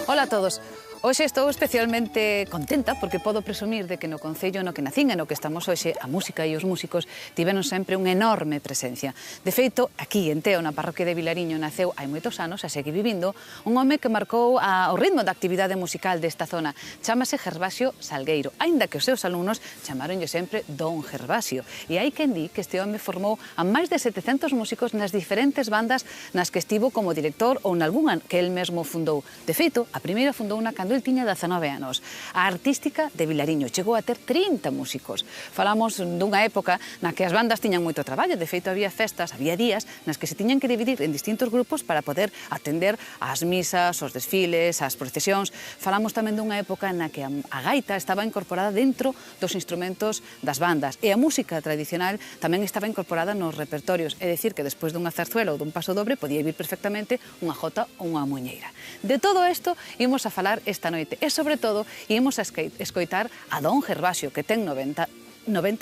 Ola a todos. Hoxe estou especialmente contenta porque podo presumir de que no concello no que nacín e no que estamos hoxe, a música e os músicos tiveron sempre unha enorme presencia. De feito, aquí en Teo, na parroquia de Vilariño, naceu hai moitos anos, e segue vivindo, un home que marcou o ritmo da actividade musical desta zona. Chámase Gervasio Salgueiro, aínda que os seus alumnos chamaronlle sempre Don Gervasio. E hai quen di que este home formou a máis de 700 músicos nas diferentes bandas nas que estivo como director ou nalgunha que el mesmo fundou. De feito, a primeira fundou unha cando el tiña 19 anos. A Artística de Vilariño chegou a ter 30 músicos. Falamos dunha época na que as bandas tiñan moito traballo. De feito, había festas, había días nas que se tiñan que dividir en distintos grupos para poder atender ás misas, aos desfiles, ás procesións. Falamos tamén dunha época na que a gaita estaba incorporada dentro dos instrumentos das bandas e a música tradicional tamén estaba incorporada nos repertorios. É dicir, que despois dunha zarzuela ou dun paso dobre podía vir perfectamente unha jota ou unha muñeira. De todo isto imos a falar esta noite e, sobre todo, imos a escoitar a Don Gervasio, que ten 90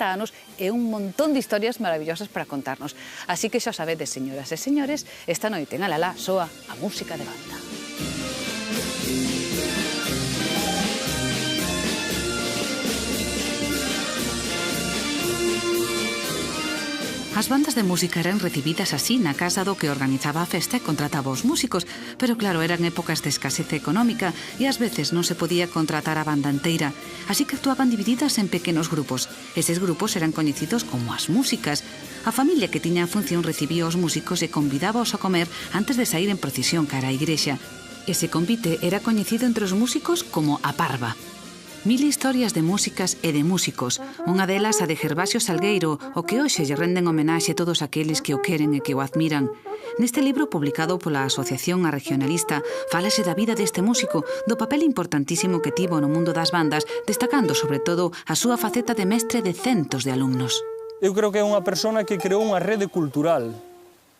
anos e un montón de historias maravillosas para contarnos. Así que xa sabedes, señoras e señores, esta noite en Alalá soa a música de banda. As bandas de música eran recibidas así na casa do que organizaba a festa e contrataba os músicos, pero claro, eran épocas de escasez económica e ás veces non se podía contratar a banda inteira, así que actuaban divididas en pequenos grupos. Eses grupos eran coñecidos como as músicas. A familia que tiña a función recibía os músicos e convidábaos a comer antes de sair en procesión cara á igrexa. Ese convite era coñecido entre os músicos como a parva. Mil historias de músicas e de músicos, unha delas a de Gervasio Salgueiro, o que hoxe lle renden homenaxe a todos aqueles que o queren e que o admiran. Neste libro, publicado pola Asociación A Regionalista, fálase da vida deste músico, do papel importantísimo que tivo no mundo das bandas, destacando, sobre todo, a súa faceta de mestre de centos de alumnos. Eu creo que é unha persona que creou unha rede cultural.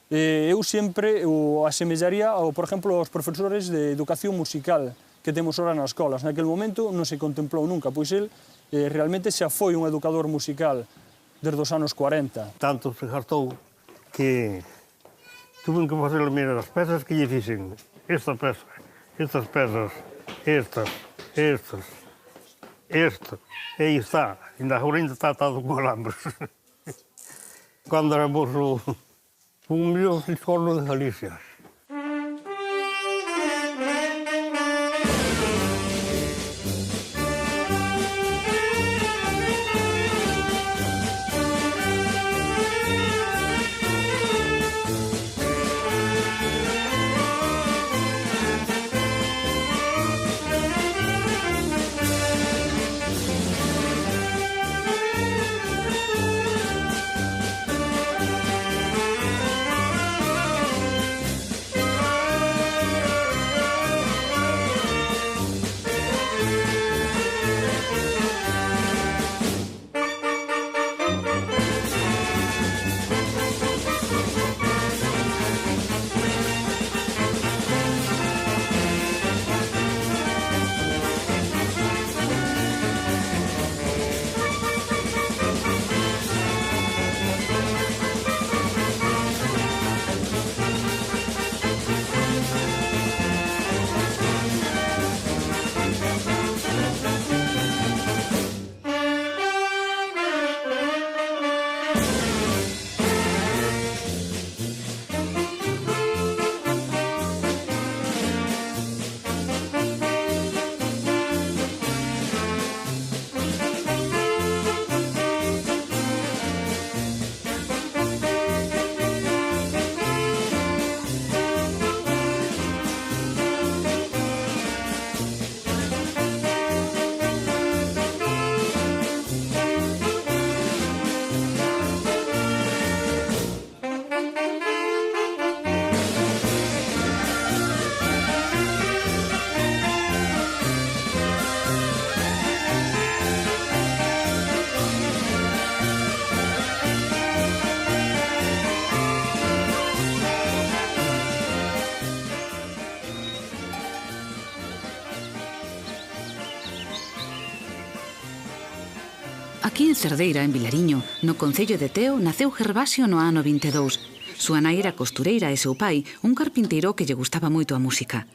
Eu sempre o asemellaría, por exemplo, aos profesores de educación musical que temos ora nas escolas. Naquele momento non se contemplou nunca, pois el realmente xa foi un educador musical desde os anos 40. Tanto se gastou que tuve que facer mirar as pezas que lle fixen. Esta peza, estas pezas, estas, e aí está. Agora ainda está atado con alambres. Cando éramos un millón de corno de Galicia. Aquí en Cerdeira, en Vilariño, no concello de Teo, naceu Gervasio no ano 22. Súa nai era costureira e seu pai un carpinteiro que lle gustaba moito a música.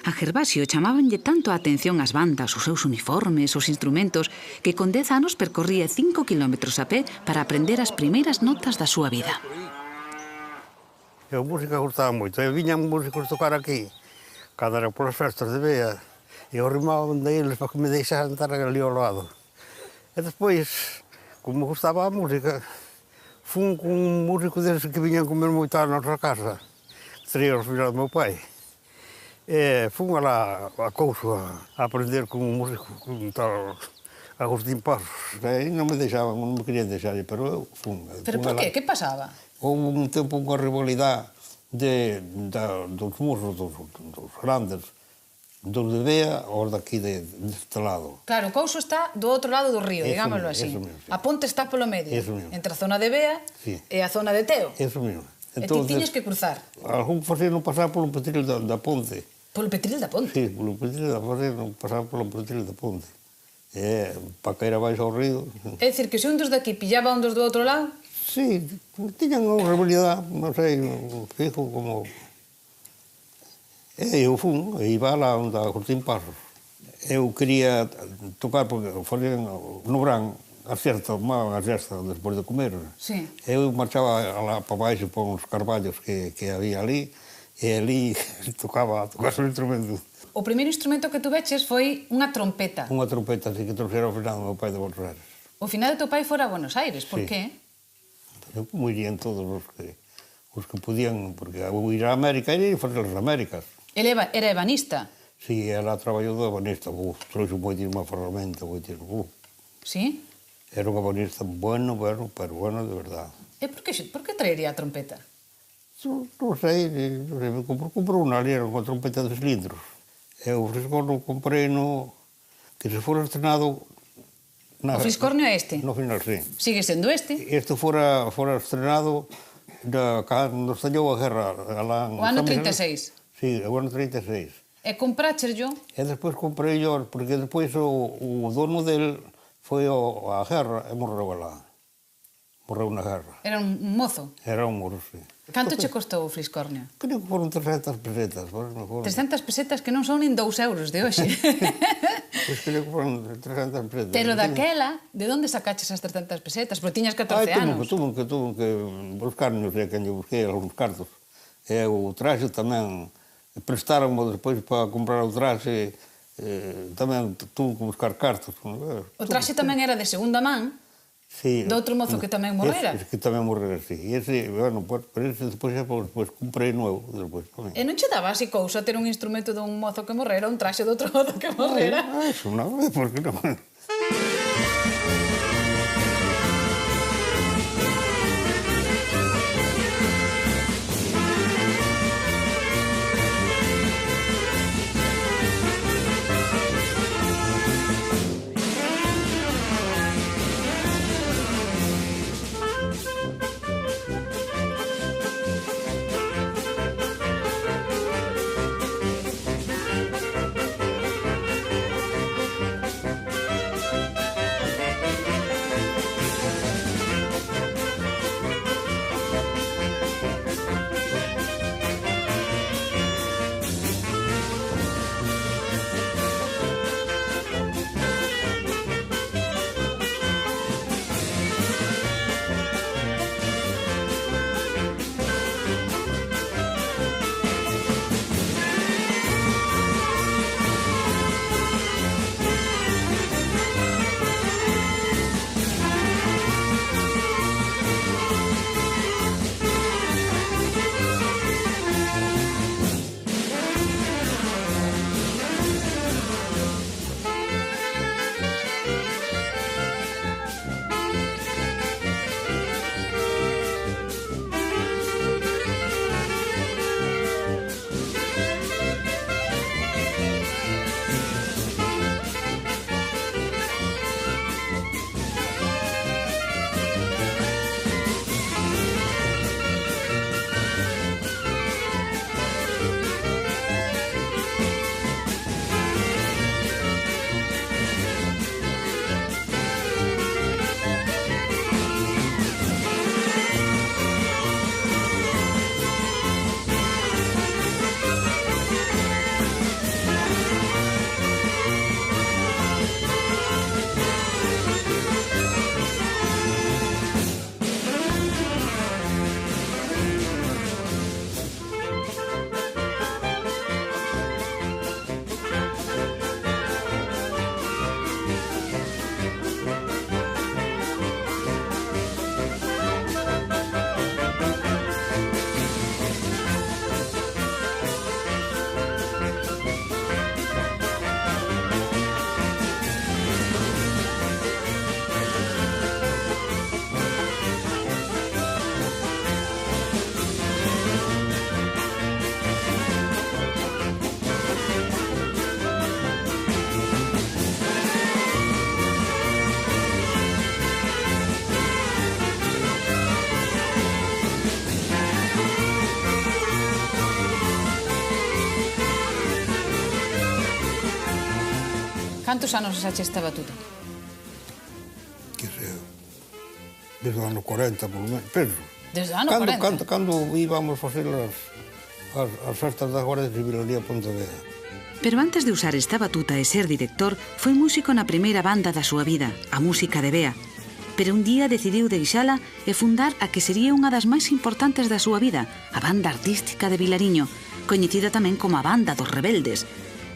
A Gervasio chamábanlle tanto a atención as bandas, os seus uniformes, os instrumentos, que con 10 anos percorría 5 kilómetros a pé para aprender as primeiras notas da súa vida. A música gustaba moito. Viñan músicos tocar aquí, cando era polas festas de Bea, e eu rimaban deles para que me deixaran estar ali ao lado. E despois, como gustaba a música, fun con un músico deses que viñan comer moito á nosa casa, que sería os filhos do meu pai. E fun alá a Couso a aprender con un músico, con un tal Agustín Pasos. E non me deixaban, non me querían deixar, pero eu fun. Pero por qué? Que pasaba? Houve un tempo unha rivalidade dos musos, dos grandes, dos de Bea aos daqui deste lado. Claro, o Couso está do outro lado do río, digámoslo así. A ponte está polo medio, entre a zona de Bea e a zona de Teo. Eso mesmo. E ti tiñes que cruzar. Algún facían pasar polo petril da ponte. Polo petril da ponte? Sí, polo petril da facían pasar polo petril da ponte. E para caer abaixo ao río. É dicir, que se un dos daqui pillaba un dos do outro lado? Sí, tiñan unha rivalidade, non sei, fijo como... E eu fun, e iba lá onde Agustín Pasos. Eu quería tocar, porque facían no verán, a sexta, tomaban a sexta despois de comer. Sí. Eu marchaba lá para baixo por uns carballos que había ali, e ali tocaba o instrumento. O primeiro instrumento que tu veches foi unha trompeta. Unha trompeta, así que trouxera ao final do meu pai de Buenos Aires. O final de teu pai fora a Buenos Aires, por Sí. qué? Como irían todos os que podían, porque ao ir a América, iría fazer as Américas. Ele era ebanista, Sí, ela traballou de ebanista, trouxe moitísima ferramenta, moitísimo. sí? Era un ebanista bueno, pero bueno de verdade. E por que traería a trompeta? Non sei, comprou unha ali, era unha trompeta de cilindros. E o fliscorno comprei no... que se fora estrenado... O fliscornio é este? No final, sí. Sigue sendo este? Este fora estrenado cando estallou a guerra. O ano 36? Sí, o ano 36. E compracherllo? E despois comprei yo, porque despois o dono del foi á guerra e morreu alá. Morreu na guerra. Era un mozo? Era un moro, sí. Canto che costou o fliscornio? Creo que foron 300 pesetas. 300 pesetas que non son nin 2 euros de hoxe. Pois creo que foron 300 pesetas. Pero daquela, de onde sacaches as 300 pesetas? Porque tiñas 14 anos. Tuve que buscar, non sei quen eu busquei algúns cartos. E o traxe tamén, prestaron-me despois para comprar o traxe, tamén tuve que buscar cartos. O traxe tamén era de segunda man, sí, do outro mozo que tamén morrera. Ese que tamén morrera, sí. E ese, bueno, pero ese despois comprei novo, despois tamén. E non che daba así cousa ter un instrumento dun mozo que morrera, un traxe de outro mozo que morrera? Eso non, por que non? Cantos anos usaste esta batuta? Que sei, desde o ano 40, por lo menos, penso. Desde o ano 40? Cando íbamos facer as festas da Guardia Civil ali a Pontevedra. Pero antes de usar esta batuta e ser director, foi músico na primeira banda da súa vida, a Música de Bea. Pero un día decidiu deixala e fundar a que sería unha das máis importantes da súa vida, a Banda Artística de Vilariño, coñecida tamén como a Banda dos Rebeldes.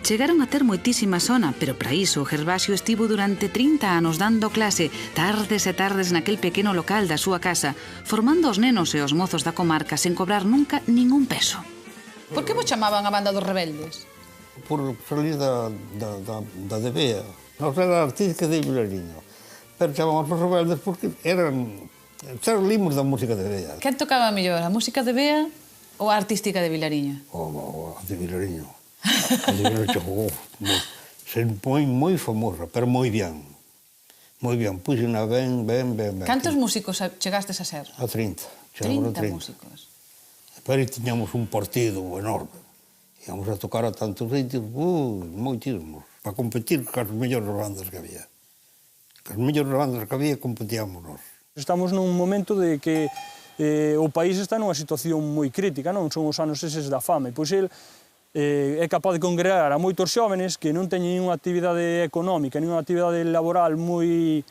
Chegaron a ter moitísima sona, pero para iso Gervasio estivo durante 30 anos dando clase, tardes e tardes naquel pequeno local da súa casa, formando os nenos e os mozos da comarca sen cobrar nunca ningún peso. Por que vos chamaban a Banda dos Rebeldes? Por salir da de Bea. Nós era artística de Vilariño. Pero chamamos os Rebeldes porque eran limos da música de Bea. Quen tocaba mellor, a música de Bea ou a artística de Vilariño? A de Vilariño. A de Vilariño chegou. Se foi moi famosa, pero moi bien. Moi bien, puxena ben. Cantos músicos chegastes a ser? A 30. 30 músicos. Pero tiñamos un partido enorme. Íamos a tocar a tantos sitios, moitísimos, para competir con as mellores bandas que había. As mellores bandas que había competíamos nós. Estamos nun momento de que o país está nunha situación moi crítica, non? Son os anos eses da fame. Pois el é capaz de congregar a moitos xóvenes que non teñen ninguna actividade económica, ninguna actividade laboral moi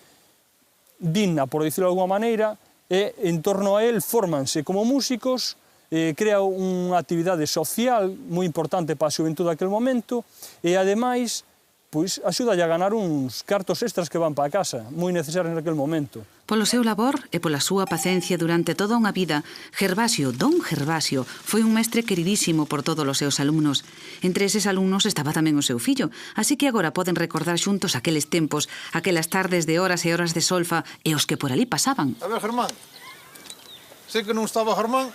digna, por dicirlo de alguma maneira, e en torno a el fórmanse como músicos, crea unha actividade social moi importante para a xuventude daquele momento e, ademais, pois, axuda a ganar uns cartos extras que van para a casa, moi necesarios naquele momento. Polo seu labor e pola súa pacencia durante toda unha vida, Gervasio, don Gervasio, foi un mestre queridísimo por todos os seus alumnos. Entre eses alumnos estaba tamén o seu fillo, así que agora poden recordar xuntos aqueles tempos, aquelas tardes de horas e horas de solfa e os que por ali pasaban. A ver, Germán, sei que non estaba Germán,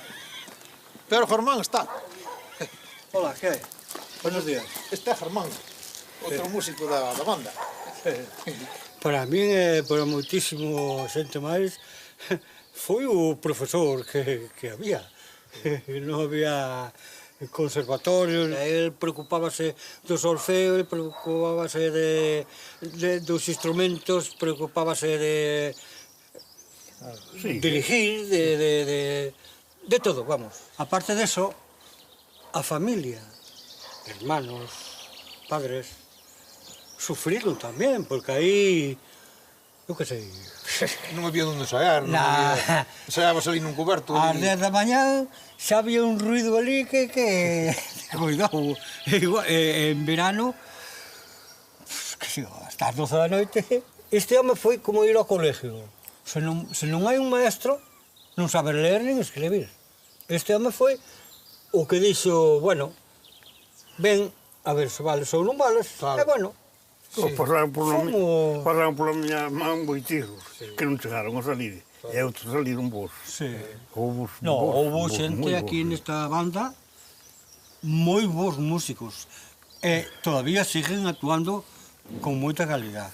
pero Germán está. Hola, que hai? Buenos días. Este é Germán, outro músico da banda. Para min e para moitísimo xente máis, foi o profesor que había. Non había conservatorios, el preocupábase do solfeo, el preocupábase dos instrumentos, preocupábase de dirigir, de todo, vamos. Aparte de eso, a familia, hermanos, padres, sufriron tamén, porque aí, eu que sei... Non había onde ensaiar, non había... Ensaiabas ali nun cuberto. Ás 10 da mañá xa había un ruido ali que... Cuidado, en verano, que sei, hasta as 12 da noite, este home foi como ir ao colegio. Se non hai un maestro, non sabe ler nin escribir. Este home foi o que dixo, bueno, ven a ver se vales ou non vales, e bueno. Pasaron pola miña man moitísimos, que non chegaron a salir. E outros saliron vos. Houve xente aquí nesta banda, moi bons músicos, e todavía siguen actuando con moita calidad.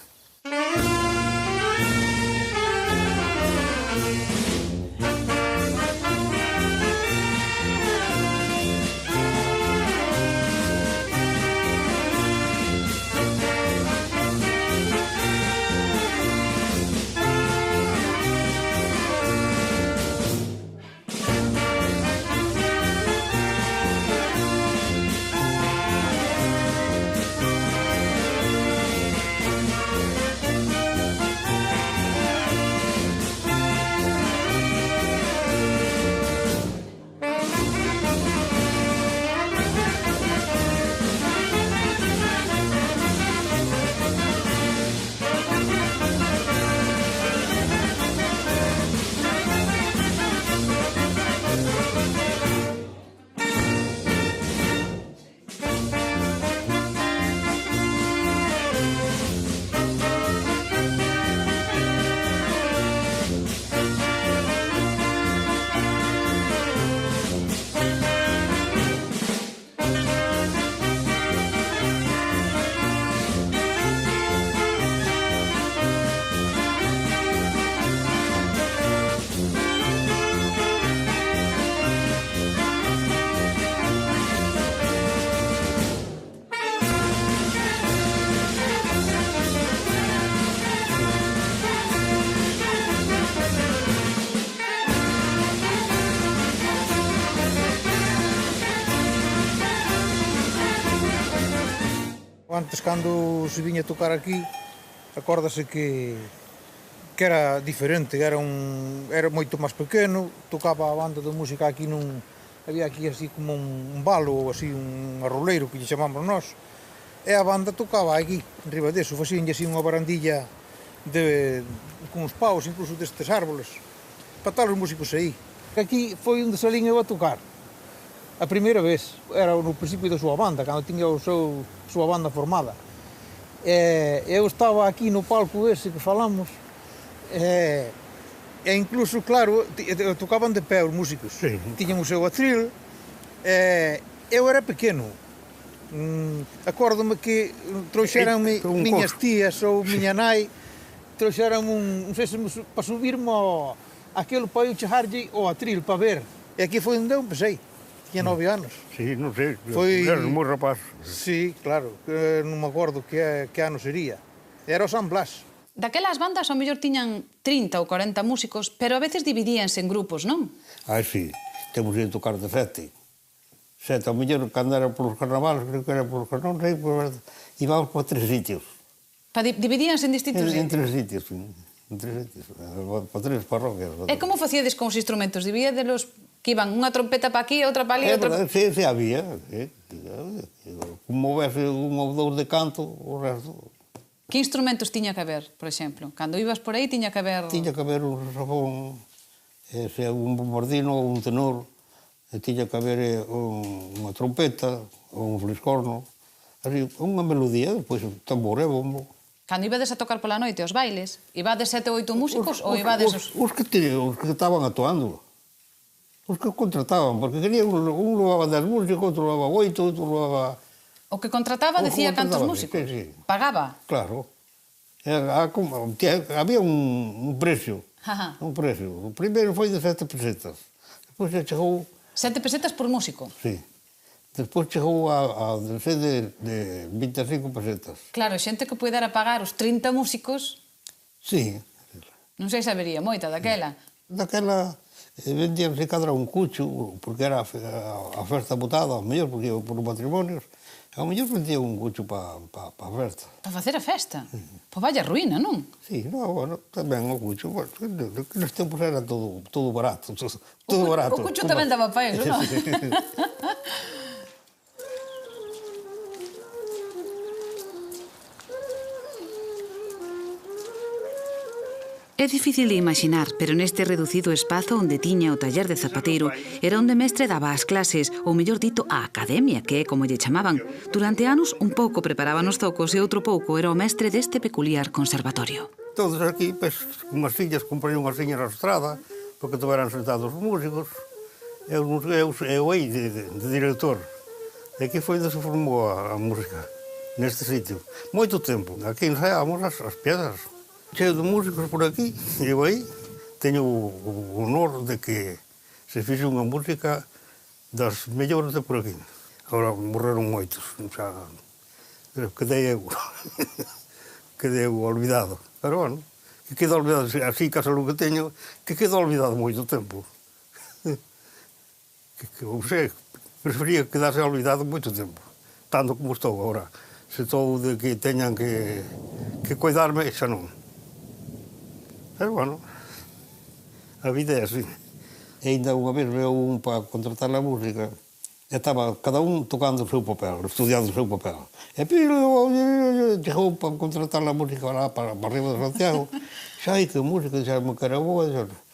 Antes, cando se viña a tocar aquí, acórdase que era diferente, era moito máis pequeno, tocaba a banda de música aquí había aquí así como un balo ou así, un arroleiro que lle chamamos nós, e a banda tocaba aquí, enriba deso, facíanlle así unha barandilla con os paus, incluso destes árboles, para estar os músicos aí. Aquí foi onde salín eu a tocar. A primeira vez, era no principio da súa banda, cando tiña a súa banda formada. Eu estaba aquí no palco ese que falamos, e incluso, claro, tocaban de pé os músicos. Sí. Tiñan o seu atril, eu era pequeno. Acórdome que trouxeranme miñas tías ou miña nai, trouxeranme non sei se para subirme aquilo para eu chegarlle o atril para ver. E aquí foi onde eu empecei. Tiña 9 anos. Sí, non sei, Foi... era moi rapaz. Sí, claro, non me acordo que ano sería. Era o San Blas. Daquelas bandas ao mellor tiñan 30 ou 40 músicos, pero a veces dividíanse en grupos, non? Sí, temos ido tocar de 7. 7, ao mellor, cando era polos carnavales, creo que era polos carnavales, non sei, íbamos por 3 sitios. Dividíanse en distintos En sitios? 3 sitios, sí. En 3 sitios, por 3 parroquias. E como facíades con os instrumentos? Dividíadelos que iban unha trompeta para aquí, outra para ali, outra... Sí, había. Como houvese un ou dous de canto, o resto... Que instrumentos tiña que haber, por exemplo? Cando ibas por aí tiña que haber... Tiña que haber un saxofón, un bombardino ou un tenor, tiña que haber unha trompeta ou un fliscorno, así, unha melodía, depois tambor e bombo. Cando ibades a tocar pola noite os bailes, ibades 7 ou 8 músicos ou ibades... Os que estaban actuando, os que contrataban, porque querían, un levaba 10 músicos, outro levaba 8, outro levaba... O que contrataba decía cantos músicos? Sí. Pagaba? Claro. Había un precio. Ajá. Un precio. O primeiro foi de 7 pesetas. Depois chegou... 7 pesetas por músico? Sí. Despois chegou a ser de 25 pesetas. Claro, xente que pudera pagar os 30 músicos... Sí. Non sei se habería moita daquela. Daquela vendíanse cada un cucho, porque era a festa botada, ao mellor, porque iba por matrimonios, ao mellor vendía un cucho para a festa. Para facer a festa? Pois vaya ruína, non? Sí, bueno, tamén o cucho, bueno, nos tempos era todo barato, todo barato. O cucho tamén daba para eso, non? É difícil de imaginar, pero neste reducido espazo onde tiña o taller de zapateiro era onde mestre daba as clases, ou mellor dito, a academia, que é como lle chamaban. Durante anos, un pouco preparaban os zocos e outro pouco era o mestre deste peculiar conservatorio. Todos aquí, pues, unhas sillas, comprei unhas sillas na estrada, porque estiveran sentados os músicos, eu aí de director. E aquí foi onde se formou a música, neste sitio. Moito tempo. Aquí ensaiábamos as piezas. Cheo de músicos por aquí, e eu aí teño o honor de que se fixe unha música das mellores de por aquí. Agora morreron moitos, xa quedei eu, quedei eu olvidado. Pero bueno, que queda olvidado, así que a salud que teño, que queda olvidado moito tempo. Ou sei, prefería quedarse olvidado moito tempo, tanto como estou agora. Se estou de que teñan que cuidarme, xa non. Pero bueno, a vida é así. E ainda unha vez veo un para contratar a música, e estaba cada un tocando o seu papel, estudiando o seu papel. E chegou para contratar a música lá para arriba de Santiago. Xa hai que a música xa me cara boa.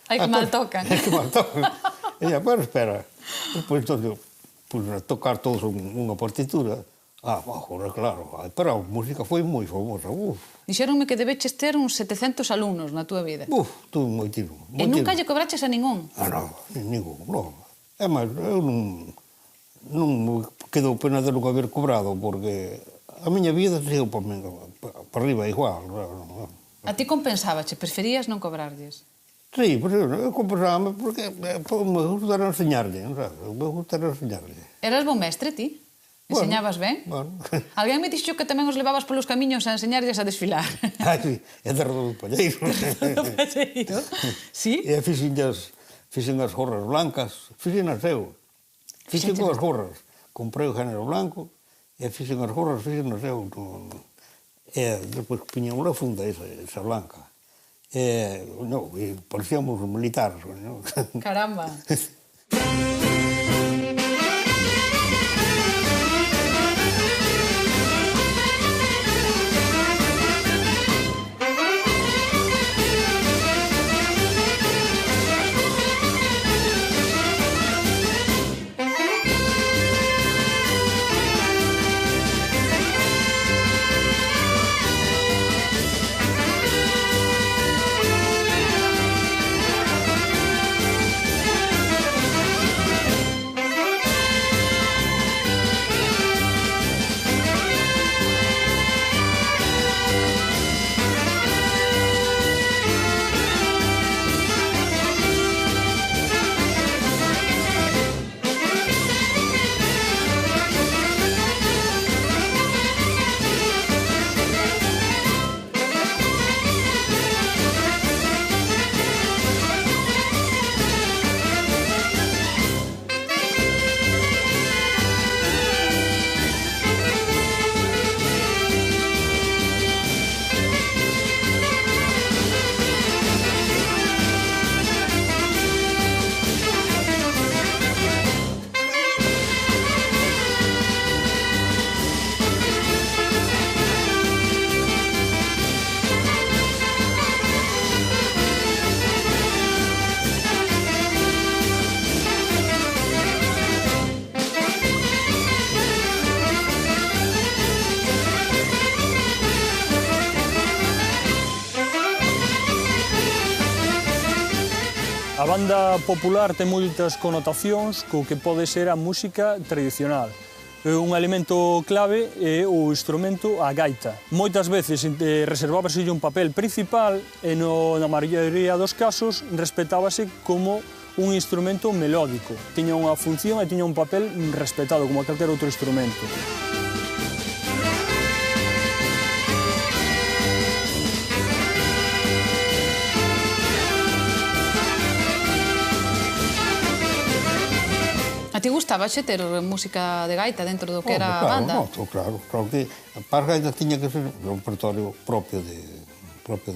Ai, que mal tocan. Ai, que mal tocan. E xa, pero espera. Depois, tocar todos unha partitura. Agora, claro, pero a música foi moi famosa. Dixéronme que debeches ter uns 700 alumnos na túa vida. Tuve moitísimo. E nunca lle cobraches a ningún? Non, ningún, non. É máis, eu non me quedo pena de non haber cobrado, porque a miña vida seguiu para arriba igual. A ti compensábache, preferías non cobrarlles? Sí, eu compensaba porque me gusta enseñarlle, me gusta enseñarlle. Eras bon mestre, ti? Enseñabas ben? Bueno. Alguén me dixo que tamén os levabas polos camiños a enseñarlles a desfilar. Sí, é de Redondo do Palleiro. Sí? E fixen as gorras blancas, fixen as eu. Fixen as gorras. Comprei o género blanco E fixen as gorras, fixen, non sei, e depois puñamos a funda esa blanca. E parecíamos militares. Caramba. A banda popular ten moitas connotacións co que pode ser a música tradicional. Un elemento clave é o instrumento a gaita. Moitas veces reservábase un papel principal e na maioría dos casos respetábase como un instrumento melódico. Tiña unha función e tiña un papel respetado como calquer outro instrumento. A ti gustabaxe ter música de gaita dentro do que era a banda? Claro que para as gaitas tiña que ser un repertorio propio de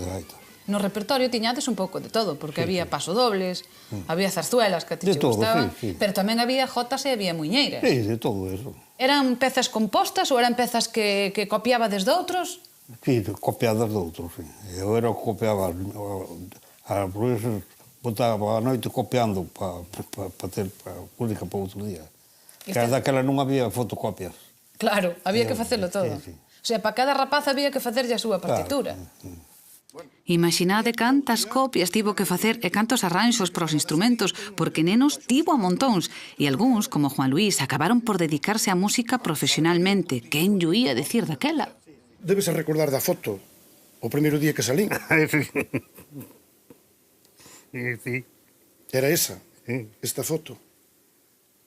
gaita. No repertorio tiñades un pouco de todo, porque había pasodobles, había zarzuelas que a ti che gustaban, pero tamén había jotas e había muiñeiras. Sí, de todo eso. Eran pezas compostas ou eran pezas que copiabades de outros? Sí, copiadas de outros, sí. Eu era o que copiaba a profesor. Botaba a noite copiando para ter música para outro día. Que daquela non había fotocopias. Claro, había que facelo todo. O sea, para cada rapaz había que facerlle a súa partitura. Imaginade cantas copias tivo que facer e cantos arranxos para os instrumentos, porque nenos tivo a montóns, e algúns, como Juan Luis, acabaron por dedicarse á música profesionalmente. Quen llo ia decir daquela? Debes recordar da foto, o primeiro día que salín. Sí. Era esa, esta foto.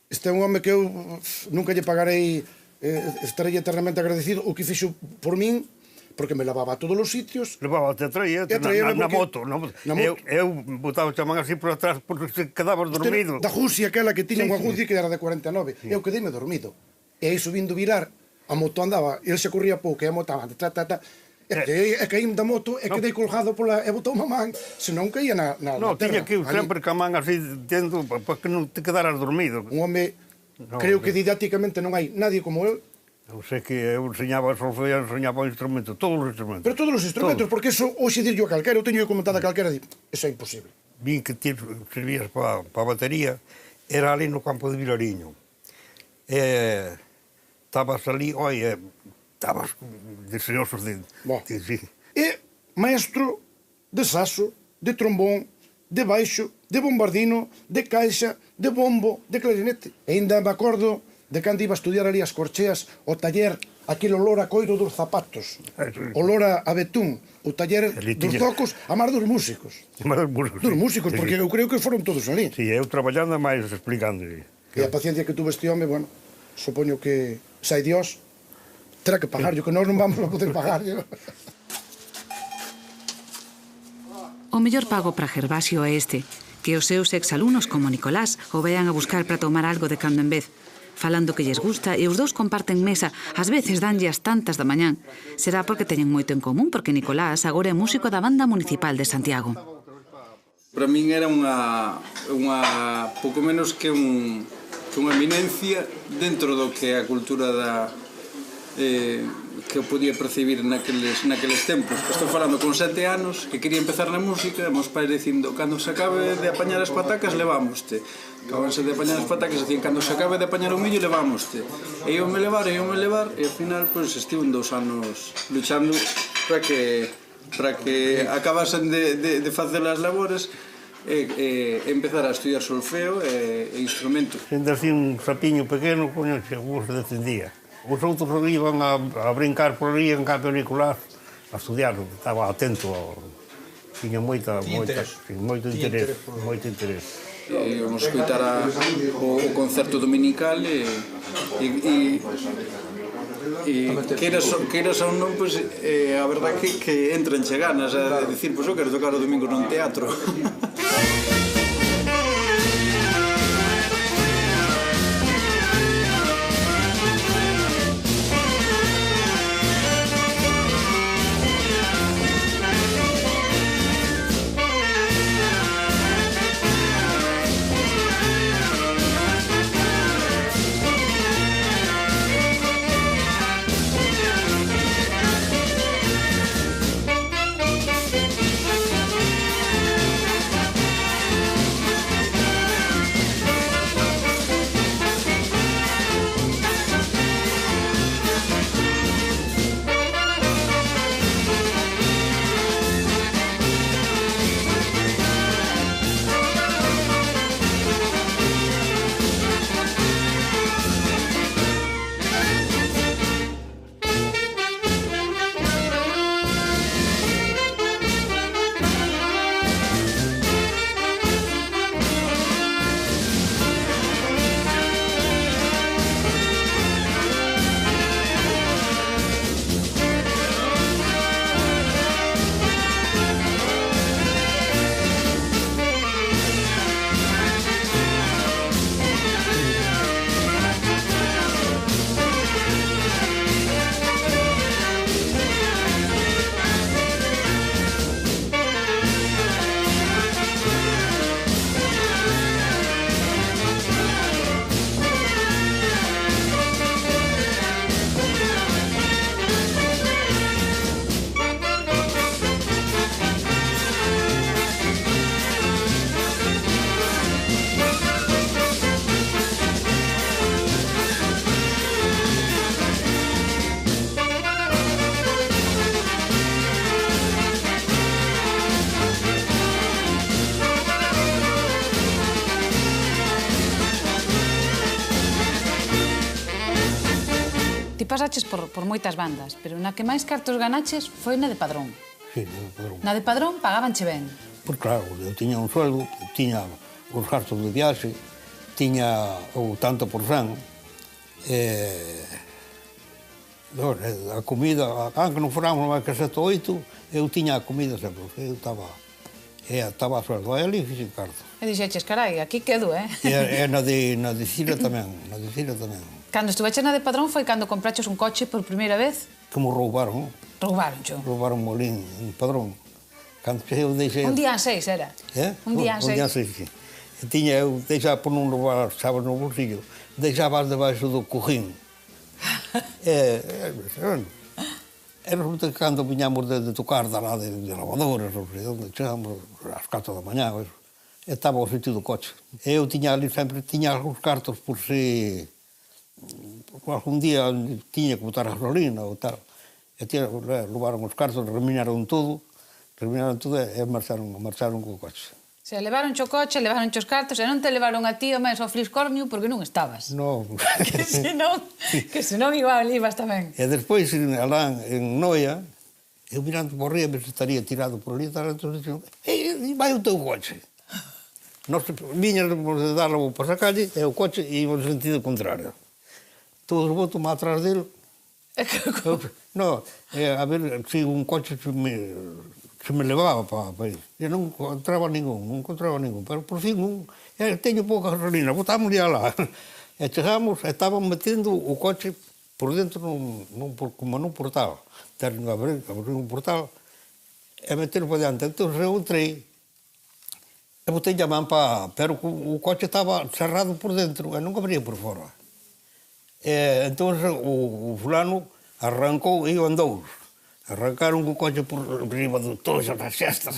Este é un home que eu nunca lle pagarei, estarei eternamente agradecido o que fixo por min, porque me lavaba a todos os sitios. Levaba te traía na moto. Eu botaba o chamán así por atrás porque quedabas dormido. Da Jusia, aquela que tiña unha Jusia que era de 49. Eu quedeime dormido. E aí subindo Vilar, a moto andaba, ele se corría pouco, e a moto andaba, e caín da moto e quedei colgado pola... e botou unha man, senón caía na terra. Non, tiña que ir sempre ca man así dentro para que non te quedaras dormido. Un home, creo que didácticamente non hai nadie como el. Eu sei que eu enseñaba solfeo, enseñaba o instrumento, todos os instrumentos. Pero todos os instrumentos, porque eso hoxe dirlo a calquera, eu teño que comentar a calquera, eso é imposible. Vin que servías para a batería, era ali no campo de Vilariño. Estabas ali, estabas deseosos de... E maestro de saxo, de trombón, de baixo, de bombardino, de caixa, de bombo, de clarinete. E ainda me acordo de cando iba a estudiar ali as Corcheas, o taller, aquele olor a coiro dos zapatos, olor a betún, o taller dos zocos, a mar dos músicos. Dos músicos, porque eu creo que foron todos ali. Si, eu traballando máis explicando. E a paciencia que tuve este home, bueno, supoño que sai Dios, terá que pagarlo, que nós non vamos a poder pagarlo. O mellor pago para Gervasio é este, que os seus exalumnos como Nicolás o vean a buscar para tomar algo de cando en vez. falando que lles gusta e os dous comparten mesa, ás veces danlle as tantas da mañán. Será porque teñen moito en común, porque Nicolás agora é músico da Banda Municipal de Santiago. Para min era unha pouco menos que unha eminencia dentro do que é a cultura que eu podía percibir naqueles tempos. Estou falando con 7 anos, que quería empezar na música, e meus pais dicindo, cando se acabe de apañar as patacas, levámoste. Acabanse de apañar as patacas, dicían, cando se acabe de apañar o millo, levámoste. E iome levar, e ao final, estive 2 anos luchando para que acabasen de facer as labores e empezar a estudiar solfeo e instrumento. Sendo así un sapiño pequeno, coño, se vos defendía. Os outros iban a brincar por aí, en cambio Nicolás a estudiar, estaba atento, tiña moito interés. Íbamos a escoitar o concerto dominical e queiras ou non, a verdade que entranche ganas a dicir, eu quero tocar o domingo nun teatro. Ti pasaches por moitas bandas, pero na que máis cartos ganaches foi na de Padrón. Sí, na de Padrón. Na de Padrón pagabanche ben. Pois claro, eu tiña un sueldo, tiña os gastos de viaxe, tiña o tanto por cen, a comida, aunque non foramos máis que 7 ou 8, eu tiña a comida sempre, eu estaba a sueldo, aí ali fixe carto. E dixeches, carai, aquí quedo, E na de Cira tamén, Cando estuveches na de Padrón foi cando compraches un coche por primeira vez? Que me roubaron, Roubaron un molín en Padrón. Cando eu deixei... Un día en 6 era? Un día en 6. Un día en 6, sí. E tiña eu, deixaba por non roubar as chavas no bolsillo, deixaba debaixo do cojín. E resulta que cando viñamos de tocar da lá de lavadoras, onde chegamos ás 4 da mañá, estaba ao sitio do coche. E eu tiña ali sempre, tiña algúns cartos por se algún día tiña que botar gasolina ou tal. E roubaron os cartos, reminaron todo e marcharon co coche. Se levaron o coche, levaron os cartos, e non te levaron a ti o mes ao Fliscornio porque non estabas. Non. Que senón igual ibas tamén. E despois, alá en Noia, eu mirando por ría, se estaría tirado por ali, e vai o teu coche. Nós viñamos de darlo por esa calle, e o coche iba no sentido contrario. Todos botos má atrás dele. No, a ver se un coche se me levaba para ir. E non encontraba ningún, pero por fin teño pouca gasolina, botámosle lá. E chegamos, e estaban metendo o coche por dentro como nun portal. Terno a abrir un portal e meter para diante. Entón eu entrei e botei a man para... Pero o coche estaba cerrado por dentro e non abría por fora. E entón o fulano arrancou e andou. Arrancaron o coche por riba de todas as cestas.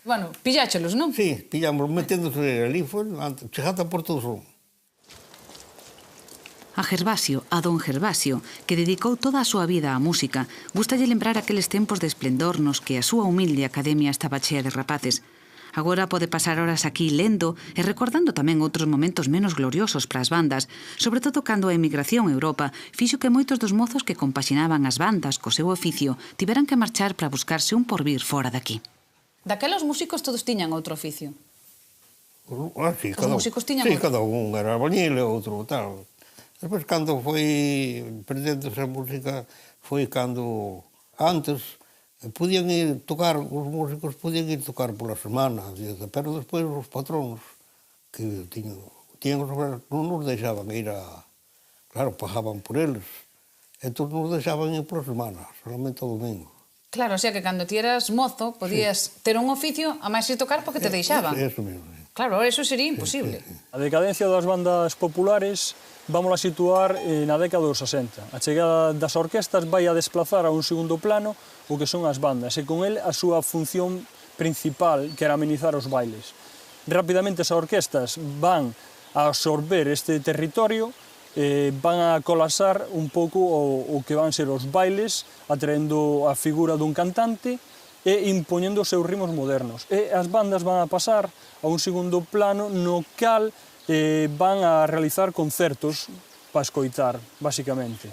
Bueno, pilláchelos, non? Sí, pillamos, meténdose ali, chegando a Porto do Son. A Gervasio, a don Gervasio, que dedicou toda a súa vida á música, gustalle lembrar aqueles tempos de esplendor nos que a súa humilde academia estaba chea de rapaces. Agora pode pasar horas aquí lendo e recordando tamén outros momentos menos gloriosos para as bandas, sobre todo cando a emigración a Europa fixo que moitos dos mozos que compaxinaban as bandas co seu oficio tiveran que marchar para buscarse un porvir fora daqui. Daquela os músicos todos tiñan outro oficio. Sí, Os músicos tiñan sí, outro. cada un era albañil e outro tal. Despois, cando foi perdéndose a música, foi cando antes podían ir tocar, os músicos podían ir tocar pola semana, pero despois os patronos que tiñan non nos deixaban ir a... Claro, pagaban por eles, entón nos deixaban ir pola semana, solamente o domingo. Claro, o sea que cando ti eras mozo podías ter un oficio a máis ir tocar porque te deixaban. Eso mesmo. Claro, eso sería imposible. A decadencia das bandas populares vamos a situar na década dos 60. A chegada das orquestas vai a desplazar a un segundo plano o que son as bandas, e con el a súa función principal, que era amenizar os bailes. Rapidamente as orquestas van a absorber este territorio, van a colapsar un pouco o que van ser os bailes, atraendo a figura dun cantante e impoñendo os seus ritmos modernos. E as bandas van a pasar a un segundo plano no cal van a realizar concertos para escoitar, basicamente.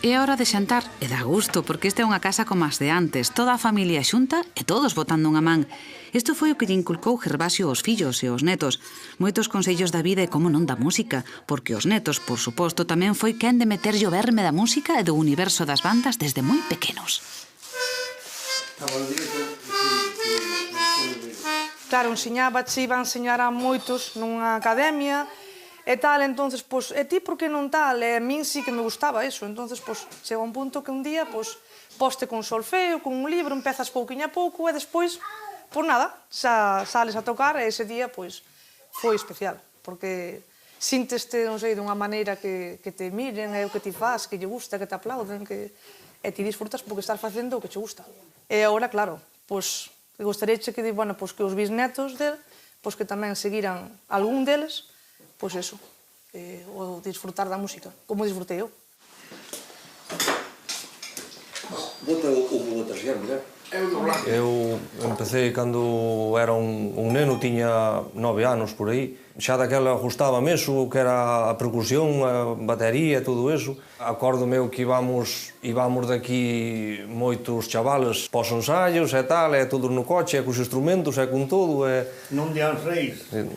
É hora de xantar e dá gusto, porque esta é unha casa como as de antes, toda a familia xunta e todos botando unha man. Isto foi o que lle inculcou Gervasio aos fillos e aos netos. Moitos consellos da vida e como non da música, porque os netos, por suposto, tamén foi quen de meterlle o verme da música e do universo das bandas desde moi pequenos. Claro, ensiñabache, iba a enseñar a moitos nunha academia, e tal, entonces, pois, e ti por que non tal? E a min sí que me gustaba eso, entonces, pois, chega un punto que un día, pois, poste con solfeo, con un libro, empezas pouquiño a pouco, e despois, pois nada, xa sales a tocar, e ese día, pois, foi especial, porque sínteste, non sei, dunha maneira que te miren, é o que ti faz, que lle gusta, que te aplauden, que... e ti disfrutas porque estás facendo o que che gusta. E agora, claro, pois, gostaría que os bisnetos dele, pois que tamén seguiran algún deles, pois eso, o disfrutar da música, como disfrutei eu. Bota o botaxiar, mulher. Eu empecé cando era un neno, tiña 9 anos por aí. Xa daquela gustábame eso, que era a percusión, a batería e todo eso. Acordo meu que íbamos daqui moitos chavales pos ensaios e tal, e todos no coche, e cos instrumentos, e con todo. Non dian 6, 7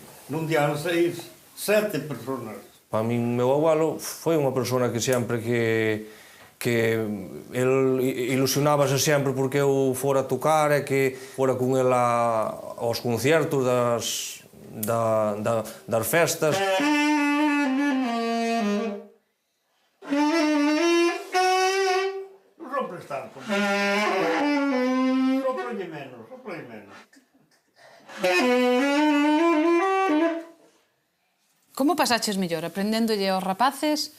personas. Para min, meu abuelo foi unha persona que sempre que el ilusionábase sempre porque eu fora a tocar e que fora con el aos concertos das festas. Non rompes tanto. Soplalle menos. Como pasaches mellor? Aprendéndolle aos rapaces,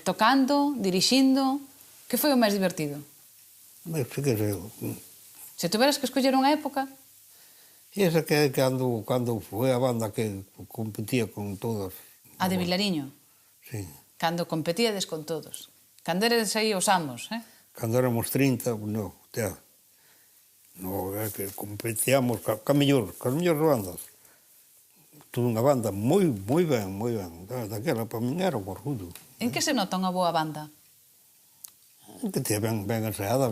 tocando, dirixindo? Que foi o máis divertido? Mas que eu... Se tuveras que escoller unha época? Esa que é cando foi a banda que competía con todos. A de Vilariño? Sí. Cando competíades con todos. Cando eres aí os amos, Cando éramos 30, no, é que competíamos cas mellores bandas. Tuve unha banda moi ben. Daquela, para min era un orgullo. En que se nota unha boa banda? Que te ben ensaiada,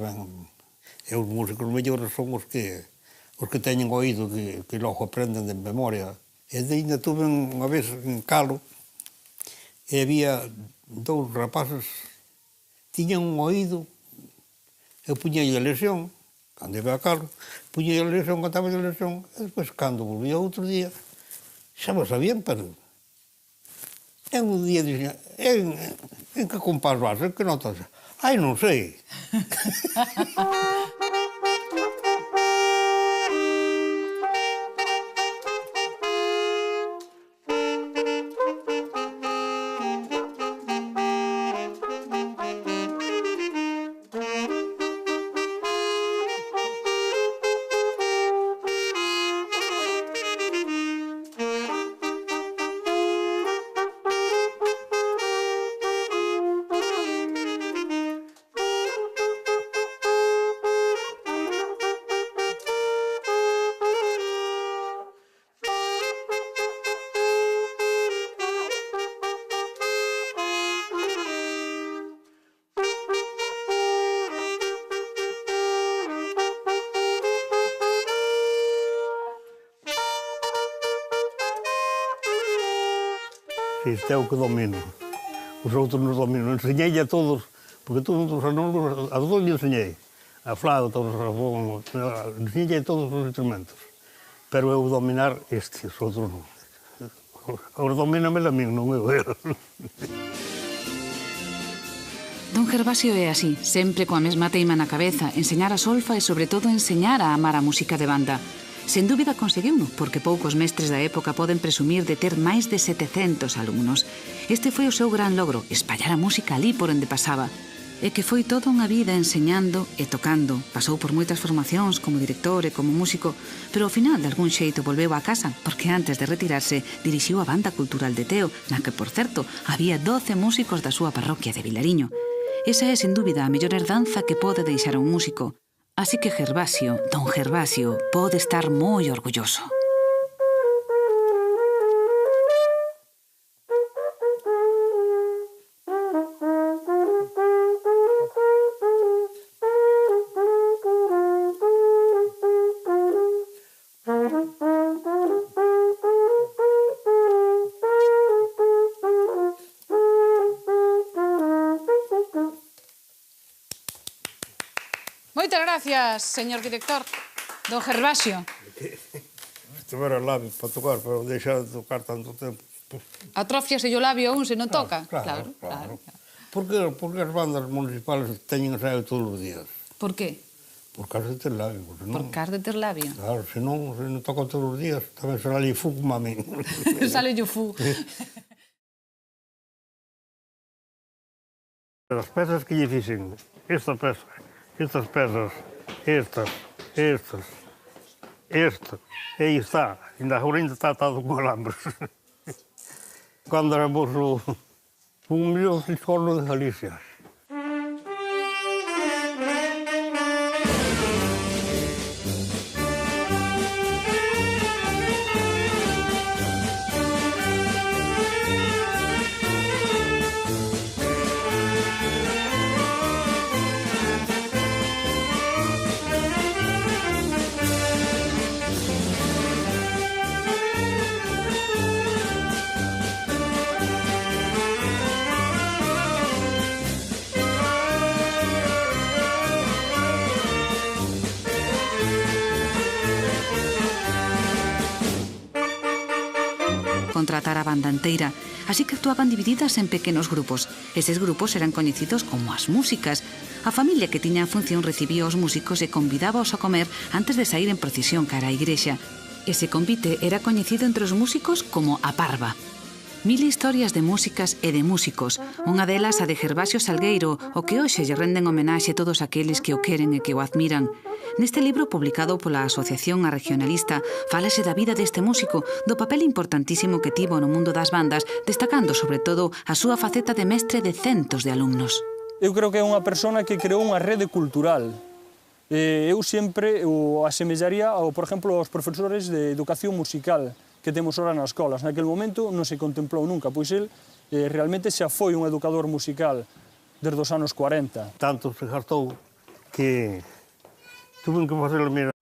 E os músicos mellores son os que teñen oído, que logo aprenden de memoria. E ainda tuve unha vez en Calo, e había 2 rapaces, tiñan un oído, eu puñei a lesión, cando iba a Calo, puñei a lesión, cantaba a lesión, e despois, cando volvía outro día, xa me sabían, pero... En un día dixen, en que compás vas, en que notas? Ai, non sei. Isto é o que domino. Os outros non dominan. Enseñei a todos, porque todos os alunos, a todos lhe enseñei. A flauta, enseñei a todos os instrumentos. Pero eu dominar os outros non. Os domíname a min, non eu. Don Gervasio é así, sempre coa mesma teima na cabeza, enseñar a solfa e, sobre todo, enseñar a amar a música de banda. Sen dúbida conseguiuno, porque poucos mestres da época poden presumir de ter máis de 700 alumnos. Este foi o seu gran logro, espallar a música ali por onde pasaba. E que foi toda unha vida enseñando e tocando. Pasou por moitas formacións como director e como músico, pero ao final de algún xeito volveu a casa, porque antes de retirarse dirixiu a Banda Cultural de Teo, na que, por certo, había 12 músicos da súa parroquia de Vilariño. Esa é, sen dúbida, a mellor herdanza que pode deixar un músico. Así que Gervasio, don Gervasio, pode estar moi orgulloso. Moitas gracias, señor director, don Gervasio. Estivera labio para tocar, pero deixar de tocar tanto tempo. Atrofiase o labio a un se non toca. Claro. Porque as bandas municipales teñen ensaio todos os días. Por que? Por causa de ter labio. Por causa de ter labio. Claro, se non tocan todos os días, tamén será ali fu como a min. Sale yo fu. As pezas que lle fixen, esta peza, estas pezas, estas, e aí está, agora ainda está atado con alambres. Cando éramos un millón de corno de Galicia. Contratar a banda inteira, así que actuaban divididas en pequenos grupos. Eses grupos eran coñecidos como as músicas. A familia que tiña a función recibía os músicos e convidábaos a comer antes de sair en procesión cara á igrexa. Ese convite era coñecido entre os músicos como a parva. Mil historias de músicas e de músicos. Unha delas a de Gervasio Salgueiro, o que hoxe lle renden homenaxe a todos aqueles que o queren e que o admiran. Neste libro, publicado pola Asociación A Regionalista, fálase da vida deste músico, do papel importantísimo que tivo no mundo das bandas, destacando, sobre todo, a súa faceta de mestre de centos de alumnos. Eu creo que é unha persona que creou unha rede cultural. Eu sempre o asemellaría, por exemplo, aos profesores de educación musical que temos ora nas escolas. Naquel momento non se contemplou nunca, pois el realmente xa foi un educador musical desde os anos 40. Tanto se gastou que tuve que facer a minha.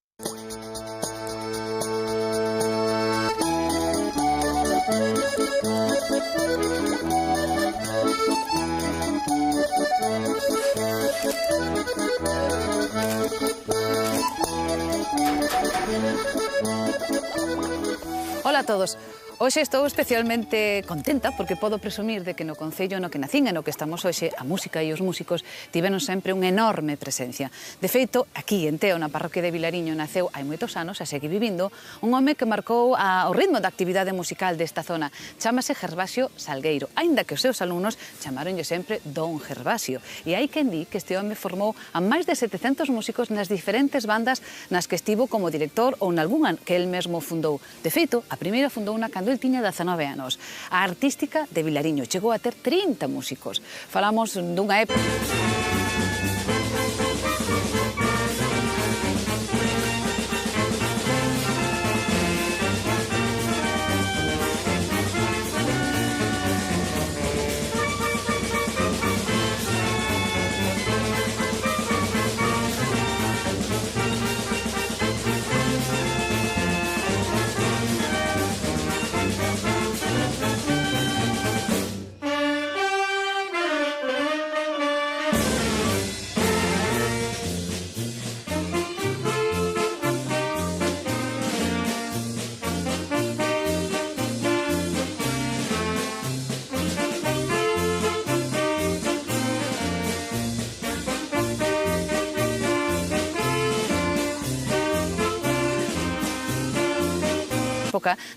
Ola a todos. Hoxe estou especialmente contenta porque podo presumir de que no concello no que nacín e no que estamos hoxe a música e os músicos tiveron sempre unha enorme presencia. De feito, aquí en Teo, na parroquia de Vilariño, naceu hai moitos anos, a segue vivindo, un home que marcou o ritmo da actividade musical desta zona. Chámase Gervasio Salgueiro, aínda que os seus alumnos chamaronlle sempre Don Gervasio. E hai quen di que este home formou a máis de 700 músicos nas diferentes bandas nas que estivo como director ou nalgúna que el mesmo fundou. De feito, a primeira fundou unha cando el tiña 19 anos. A Artística de Vilariño chegou a ter 30 músicos. Falamos dunha época...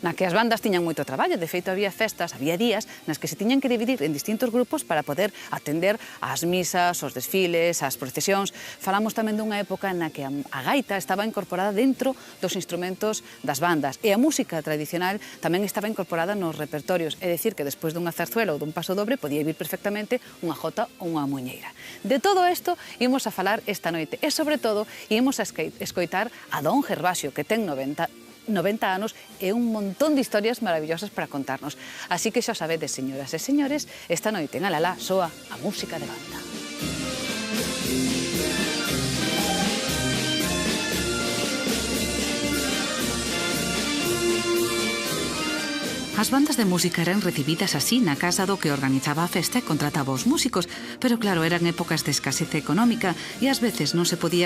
na que as bandas tiñan moito traballo. De feito, había festas, había días nas que se tiñan que dividir en distintos grupos para poder atender ás misas, aos desfiles, ás procesións. Falamos tamén dunha época na que a gaita estaba incorporada dentro dos instrumentos das bandas e a música tradicional tamén estaba incorporada nos repertorios. É dicir, que despois dunha zarzuela ou dun paso dobre podía vir perfectamente unha jota ou unha muñeira. De todo isto imos a falar esta noite e, sobre todo, imos a escoitar a Don Gervasio, que ten 90 anos e un montón de historias maravillosas para contarnos. Así que xa sabedes, señoras e señores, esta noite en Alalá soa a música de banda. As bandas de música eran recibidas así na casa do que organizaba a festa e contrataba os músicos, pero claro, eran épocas de escasez económica e ás veces non se podía